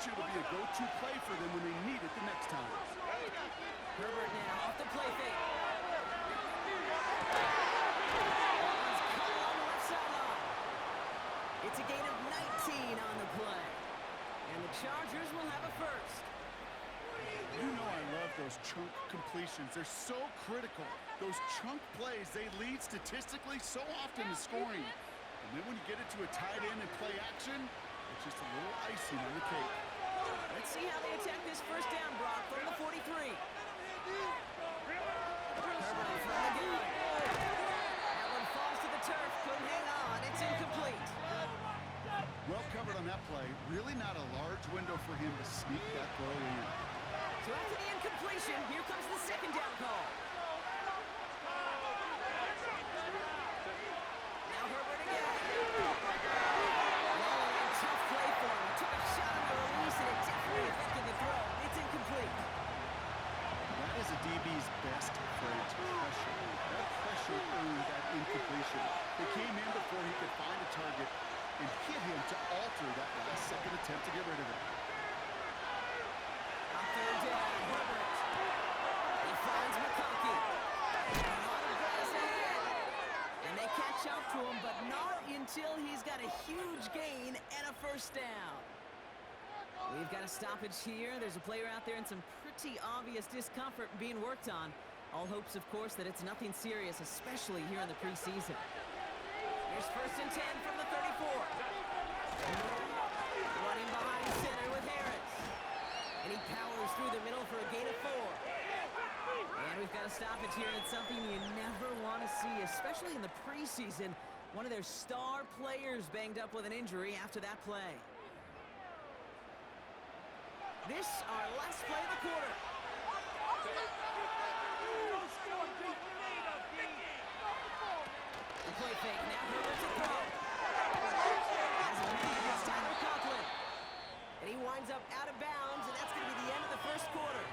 you it'll be a go-to play for them when they need it the next time. Herbert now off the play fake. It's a gain of 19 on the play. And the Chargers will have a first. You know I love those chunk completions. They're so critical. Those chunk plays, they lead statistically so often to scoring. And then when you get it to a tight end and play action, it's just a little icing on the cake. Let's see how they attack this first down, Brock, from the 43. Herbert in front of the gun. That one falls to the turf. Couldn't hang on. It's incomplete. Well covered on that play. Really not a large window for him to sneak that throw in. So after the incompletion, here comes the second down call. Now Herbert again. Oh, tough play for him. He took a shot on the release, and it definitely affected the throw. It's incomplete. That is a DB's best friend, pressure. That pressure earned that incompletion. They came in before he could find a target and hit him to alter that last-second attempt to get rid of it. On third down, Herbert. He finds McConkey. A lot of guys ahead. And they catch up to him, but not until he's got a huge gain and a first down. We've got a stoppage here. There's a player out there in some pretty obvious discomfort being worked on. All hopes, of course, that it's nothing serious, especially here in the preseason. Here's 1st and 10 from the 34. Running behind center with Harris. And he powers through the middle for a gain of 4. And we've got a stoppage here. It's something you never want to see, especially in the preseason. One of their star players banged up with an injury after that play. This, our last play of the quarter. The play fake. Now Herbert to throw. As a man, it's Tyler Conklin. And he winds up out of bounds, and that's going to be the end of the first quarter.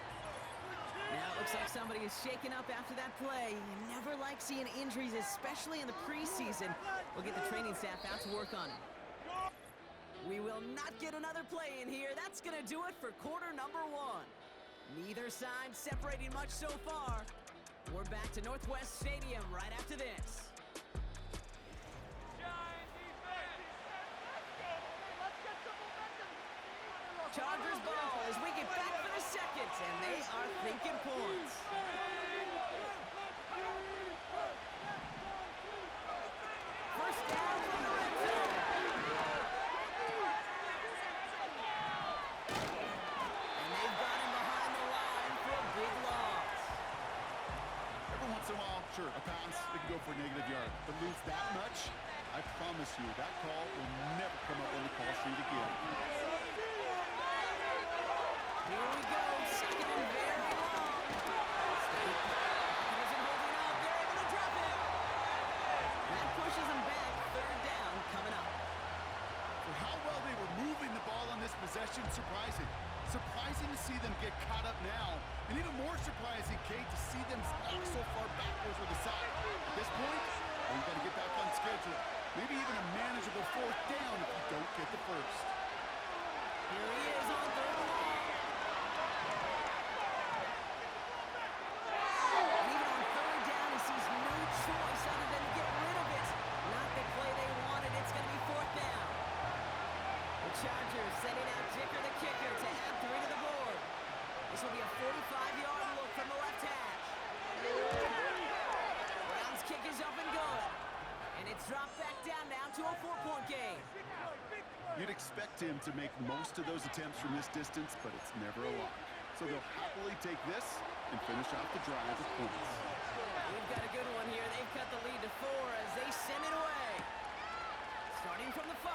Now it looks like somebody is shaken up after that play. You never like seeing injuries, especially in the preseason. We'll get the training staff out to work on it. We will not get another play in here. That's going to do it for quarter number 1. Neither side separating much so far. We're back to Northwest Stadium right after this. Chargers ball as we get back for the second, and they are thinking points. First down from the red zone. And they've got him behind the line for a big loss. Every once in a while, sure, a pass, it can go for a negative yard. But lose that much, I promise you, that call will never come up on the call sheet again. Here we go, second and very long. State isn't holding up. They're able to drop it. That pushes them back. Third down coming up. For how well they were moving the ball on this possession, surprising. Surprising to see them get caught up now. And even more surprising, Kate, to see them knock so far back over the side. At this point, you've got to get back on schedule. Maybe even a manageable fourth down if you don't get the first. Here he is on third and long. And even on third down, he sees no choice other than to get rid of it. Not the play they wanted. It's going to be fourth down. The Chargers sending out Dicker the kicker to add 3 to the board. This will be a 45-yard look from the left hash. Brown's kick is up and going. And it's dropped back down now to a 4-point game. You'd expect him to make most of those attempts from this distance, but it's never a lot. So they'll happily take this and finish off the drive with points. We've got a good one here. They've cut the lead to 4 as they send it away. Starting from the 5.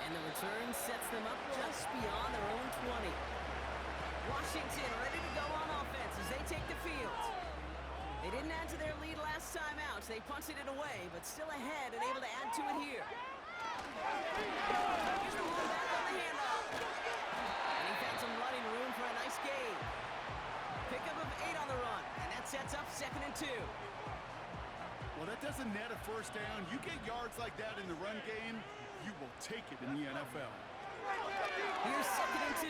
And the return sets them up just beyond their own 20. Washington ready to go on offense as they take the field. They didn't add to their lead last time out, so they punted it away, but still ahead and able to add to it here. Here's the one back on the handoff. And he found some running room for a nice gain. Pickup of 8 on the run, and that sets up 2nd and 2. Well, that doesn't net a first down. You get yards like that in the run game, you will take it in the NFL. Here's 2nd and 2.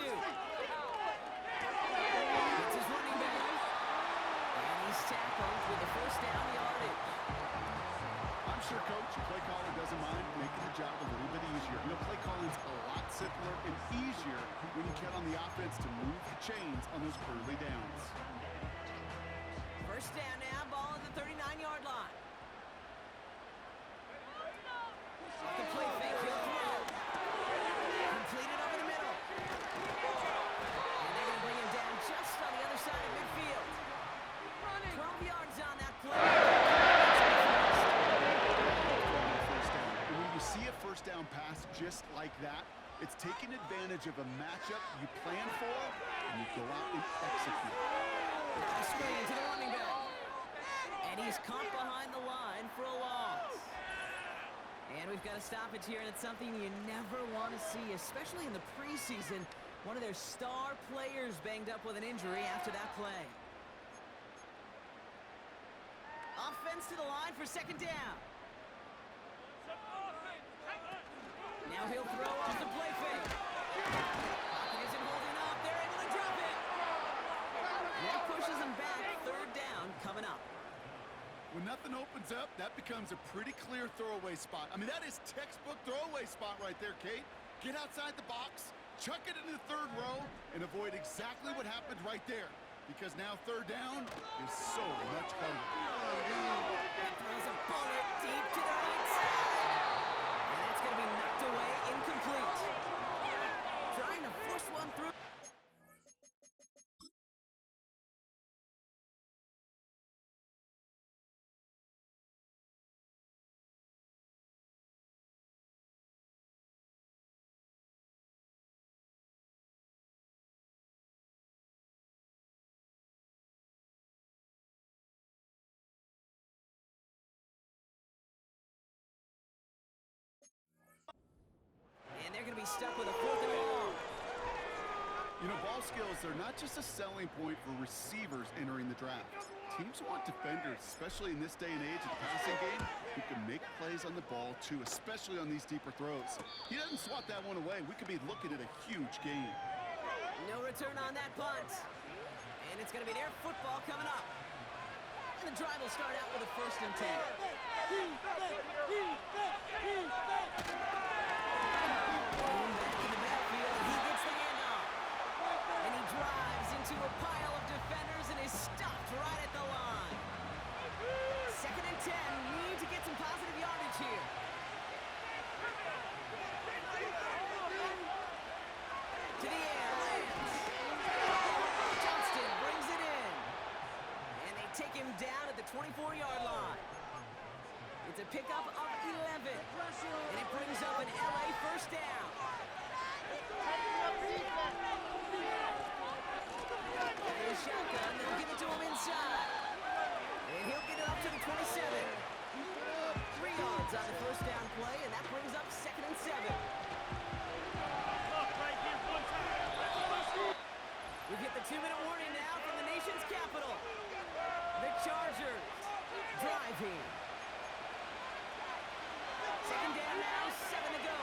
It's his running back. And he's tackled with a first down yardage. I'm sure Coach, your play caller doesn't mind making the job a little bit easier. You know, play calling's a lot simpler and easier when you count on the offense to move the chains on those early downs. First down now, ball at the 39-yard line. Off the play fake, he'll throw. Completed over the middle. And they're going to bring him down just on the other side of midfield. 12 yards on that play. And when you see a first down pass just like that, it's taking advantage of a matchup you plan for, and you go out and execute. Screen to the running back. And he's caught behind the line for a loss. And we've got a stoppage here, and it's something you never want to see, especially in the preseason. One of their star players banged up with an injury after that play. Offense to the line for 2nd down. Now he'll throw off the play fake. Pocket isn't holding up. They're able to drop it. That pushes him back. 3rd down coming up. When nothing opens up, that becomes a pretty clear throwaway spot. I mean, that is textbook throwaway spot right there, Kate. Get outside the box, chuck it into the 3rd row, and avoid exactly what happened right there. Because now 3rd down is so much harder. That throws a bullet deep to the right side. And that's going to be knocked away, incomplete. Trying to force one through. And they're going to be stuck with a 4th and long. You know, ball skills are not just a selling point for receivers entering the draft. Teams want defenders, especially in this day and age of the passing game, who can make plays on the ball too, especially on these deeper throws. He doesn't swat that one away. We could be looking at a huge game. No return on that punt. And it's going to be their football coming up. And the drive will start out with a 1st and 10. Back in the backfield, he gets the handoff. And he drives into a pile of defenders and is stopped right at the line. 2nd and 10, need to get some positive yardage here. To the air, lands. Johnston brings it in. And they take him down at the 24-yard line. It's a pickup of 11. And it brings up an LA 1st down. There's shotgun. They'll give it to him inside. And he'll get it up to the 27. 3 yards on the 1st down play, and that brings up 2nd and 7. We've hit the 2-minute warning now from the nation's capital. The Chargers driving. 2nd down now, 7 to go.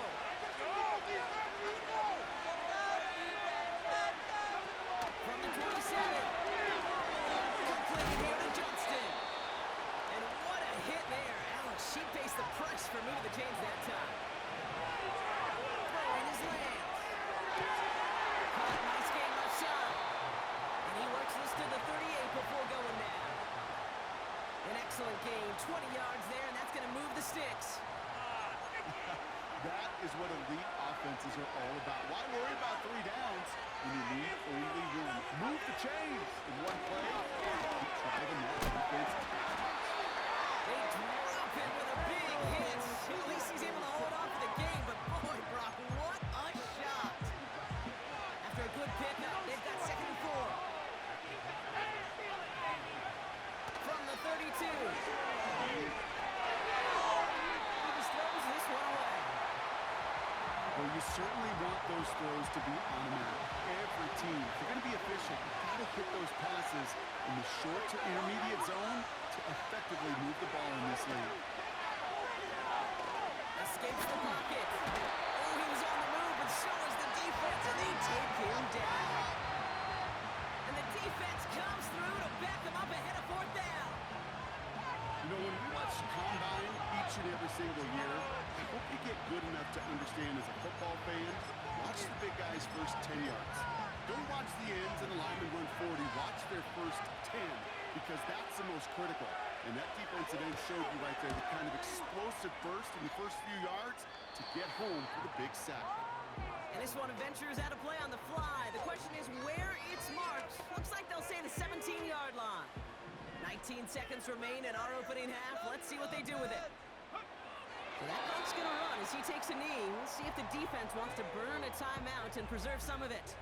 From the 27. Completed here to Johnston. And what a hit there. Alex, she faced the press for moving the chains that time. Throwing his lands. Caught, nice game left side. And he works this to the 38 before going down. An excellent gain, 20 yards there, and that's going to move the sticks. That is what elite offenses are all about. Why worry about 3 downs when you need only 1? Move the chains in one play. Keep driving that defense. They drop him with a big hit. At least he's able to hold on for the game, but boy, Brock, what a shot. After a good pickup, they've got 2nd and 4. From the 32. He just throws this one away. Well, you certainly want those throws to be automatic. Every team, if you're going to be efficient, you've got to hit those passes in the short to intermediate zone to effectively move the ball in this league. Escapes the pocket. Oh, he was on the move, but so is the single year. I hope you get good enough to understand as a football fan. Watch the big guys' first 10 yards. Don't watch the ends and the linemen run 40. Watch their first 10 because that's the most critical. And that defensive end showed you right there the kind of explosive burst in the first few yards to get home for the big sack. And this one ventures out of play on the fly. The question is where it's marked. Looks like they'll say the 17-yard line. 19 seconds remain in our opening half. Let's see what they do with it. So that clock's going to run as he takes a knee. We'll see if the defense wants to burn a timeout and preserve some of it.